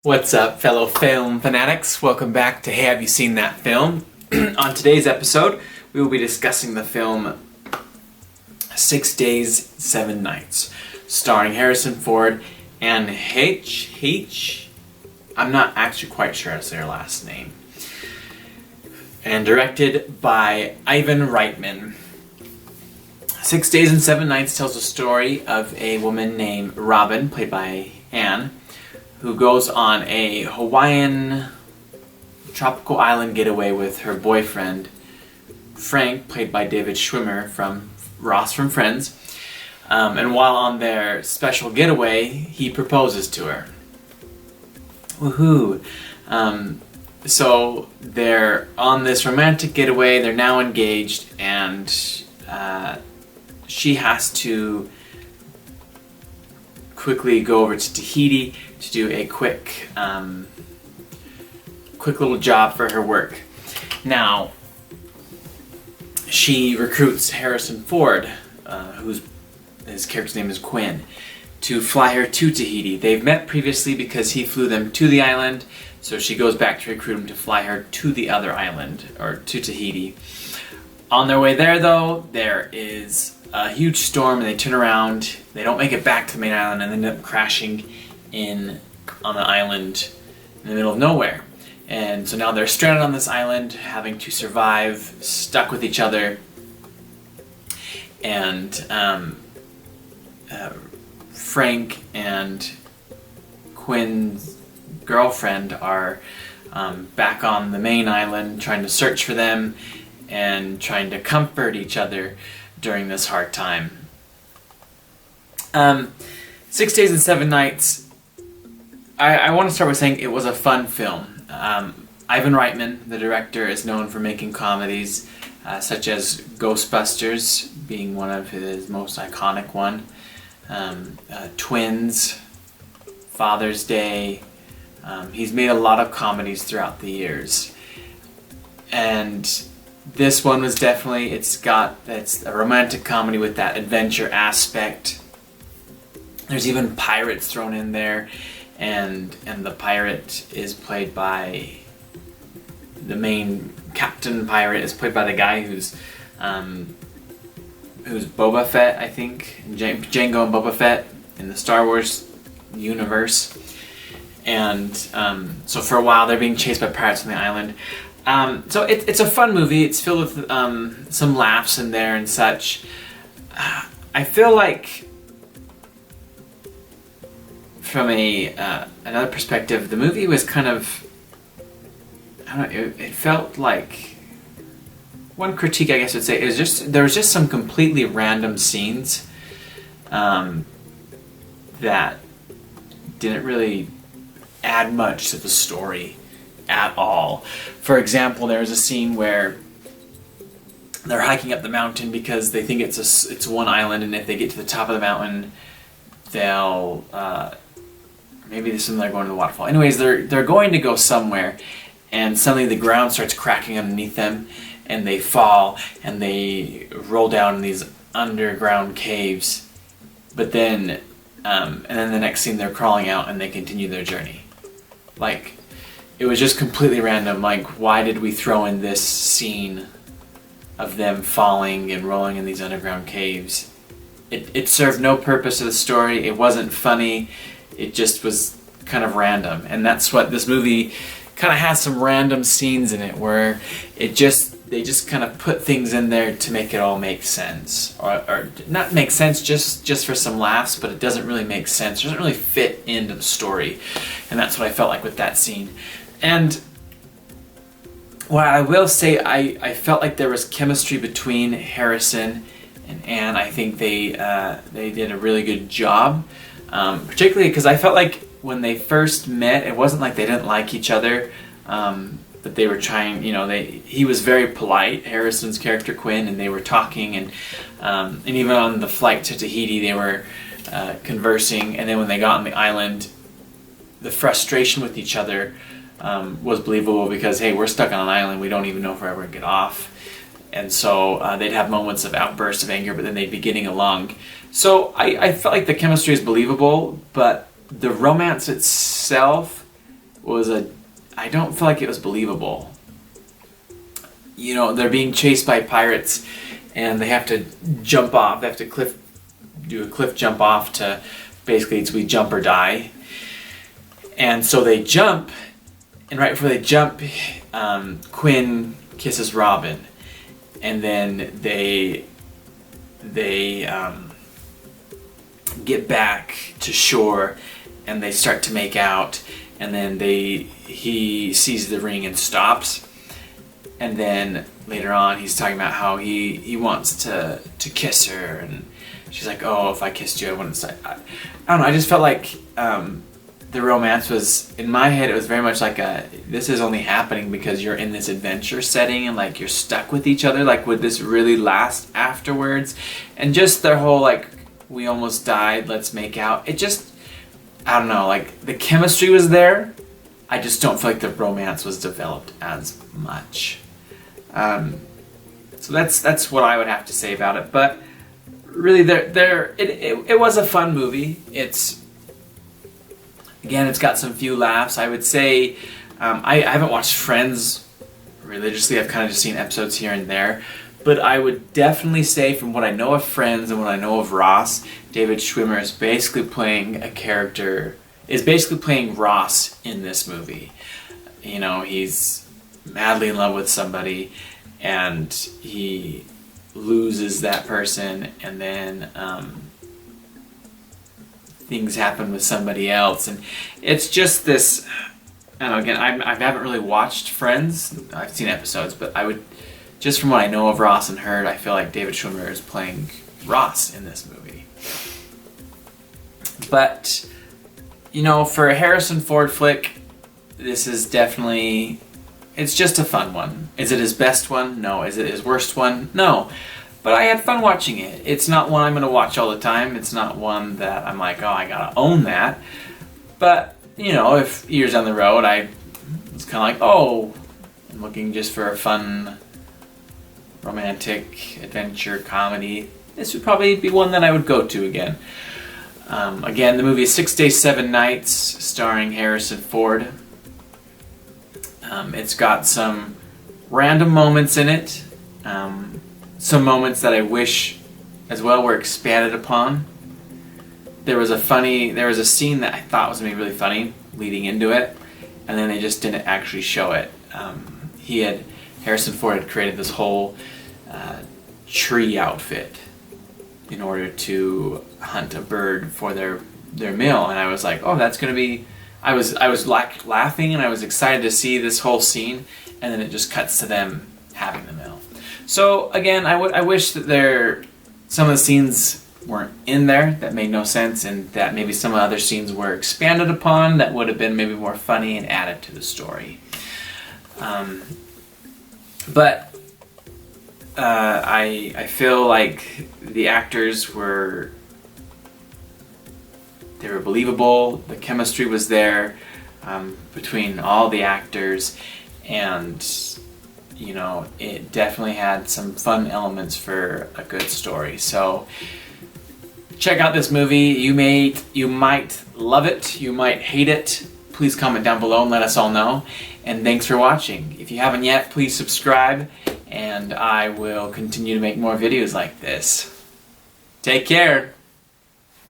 What's up, fellow film fanatics? Welcome back to Hey, Have You Seen That Film? On today's episode, we will be discussing the film 6 Days, 7 Nights, starring Harrison Ford and Heche. I'm not actually quite sure how to say her last name. And directed by Ivan Reitman. 6 Days and 7 Nights tells the story of a woman named Robin, played by Anne, who goes on a Hawaiian tropical island getaway with her boyfriend, Frank, played by David Schwimmer from Ross from Friends. And while on their special getaway, he proposes to her. Woohoo! So they're on this romantic getaway, they're now engaged, and she has to quickly go over to Tahiti to do a quick little job for her work. Now, she recruits Harrison Ford, his character's name is Quinn, to fly her to Tahiti. They've met previously because he flew them to the island, so she goes back to recruit him to fly her to the other island, or to Tahiti. On their way there, though, there is a huge storm, and they turn around. They don't make it back to the main island, and end up crashing on the island in the middle of nowhere. And so now they're stranded on this island, having to survive, stuck with each other. And Frank and Quinn's girlfriend are back on the main island, trying to search for them and trying to comfort each other during this hard time. 6 Days and 7 Nights, I want to start with saying it was a fun film. Ivan Reitman, the director, is known for making comedies such as Ghostbusters being one of his most iconic one, Twins, Father's Day. He's made a lot of comedies throughout the years. And this one was definitely, it's a romantic comedy with that adventure aspect. There's even pirates thrown in there, and the pirate is played by, the main captain pirate is played by the guy who's Boba Fett, I think, Jango and Boba Fett in the Star Wars universe. And so for a while they're being chased by pirates on the island. So it's a fun movie. It's filled with some laughs in there and such. I feel like, from another perspective, the movie was kind of, I don't know, it felt like, one critique I guess I would say, there was just some completely random scenes that didn't really add much to the story at all. For example, there's a scene where they're hiking up the mountain because they think it's one island, and if they get to the top of the mountain, they'll maybe there's something like going to the waterfall. Anyways, they're going to go somewhere, and suddenly the ground starts cracking underneath them, and they fall and they roll down in these underground caves. But then, and then the next scene, they're crawling out and they continue their journey. Like, it was just completely random. Like, why did we throw in this scene of them falling and rolling in these underground caves? It served no purpose to the story. It wasn't funny. It just was kind of random. And that's what this movie kind of has, some random scenes in it where they just kind of put things in there to make it all make sense. Or not make sense just for some laughs, but it doesn't really make sense. It doesn't really fit into the story. And that's what I felt like with that scene. And what I will say, I felt like there was chemistry between Harrison and Anne. I think they did a really good job, particularly because I felt like when they first met, it wasn't like they didn't like each other, but they were trying. He was very polite, Harrison's character Quinn, and they were talking, and even on the flight to Tahiti, they were conversing. And then when they got on the island, the frustration with each other was believable because, hey, we're stuck on an island, we don't even know if we're ever going to get off. And so they'd have moments of outbursts of anger, but then they'd be getting along. So I felt like the chemistry is believable, but the romance itself I don't feel like it was believable. You know, they're being chased by pirates, and they have to jump off. They have to do a cliff jump off to basically to be jump or die. And so they jump, and right before they jump, Quinn kisses Robin, and then they get back to shore, and they start to make out, and then he sees the ring and stops. And then later on, he's talking about how he wants to kiss her, and she's like, "Oh, if I kissed you, I wouldn't say." I don't know. I just felt like the romance was, in my head, it was very much like this is only happening because you're in this adventure setting and like you're stuck with each other. Like, would this really last afterwards? And just their whole like, we almost died, let's make out. It just, I don't know. Like, the chemistry was there. I just don't feel like the romance was developed as much. So that's what I would have to say about it. But really, it was a fun movie. It's got some few laughs. I would say I haven't watched Friends religiously. I've kind of just seen episodes here and there. But I would definitely say, from what I know of Friends and what I know of Ross, David Schwimmer is basically playing Ross in this movie. You know, he's madly in love with somebody, and he loses that person, and then things happen with somebody else, and it's just this. I don't know. Again, I haven't really watched Friends. I've seen episodes, but I would, just from what I know of Ross and heard, I feel like David Schwimmer is playing Ross in this movie. But you know, for a Harrison Ford flick, this is definitely, it's just a fun one. Is it his best one? No. Is it his worst one? No. But I had fun watching it. It's not one I'm going to watch all the time. It's not one that I'm like, oh, I got to own that. But, you know, if years down the road I was kind of like, oh, I'm looking just for a fun romantic adventure comedy, this would probably be one that I would go to again. Again, the movie is 6 Days, 7 Nights, starring Harrison Ford. It's got some random moments in it. Some moments that I wish as well were expanded upon. There was a scene that I thought was going to be really funny leading into it, and then they just didn't actually show it. Harrison Ford had created this whole tree outfit in order to hunt a bird for their meal, and I was like, oh, that's going to be. I was like laughing, and I was excited to see this whole scene, and then it just cuts to them having the meal. So again, I wish that some of the scenes weren't in there, that made no sense, and that maybe some other scenes were expanded upon that would have been maybe more funny and added to the story. But I feel like the actors were believable. The chemistry was there between all the actors, and you know, it definitely had some fun elements for a good story. So check out this movie. You might love it, you might hate it. Please comment down below and let us all know. And thanks for watching. If you haven't yet, please subscribe, and I will continue to make more videos like this. Take care.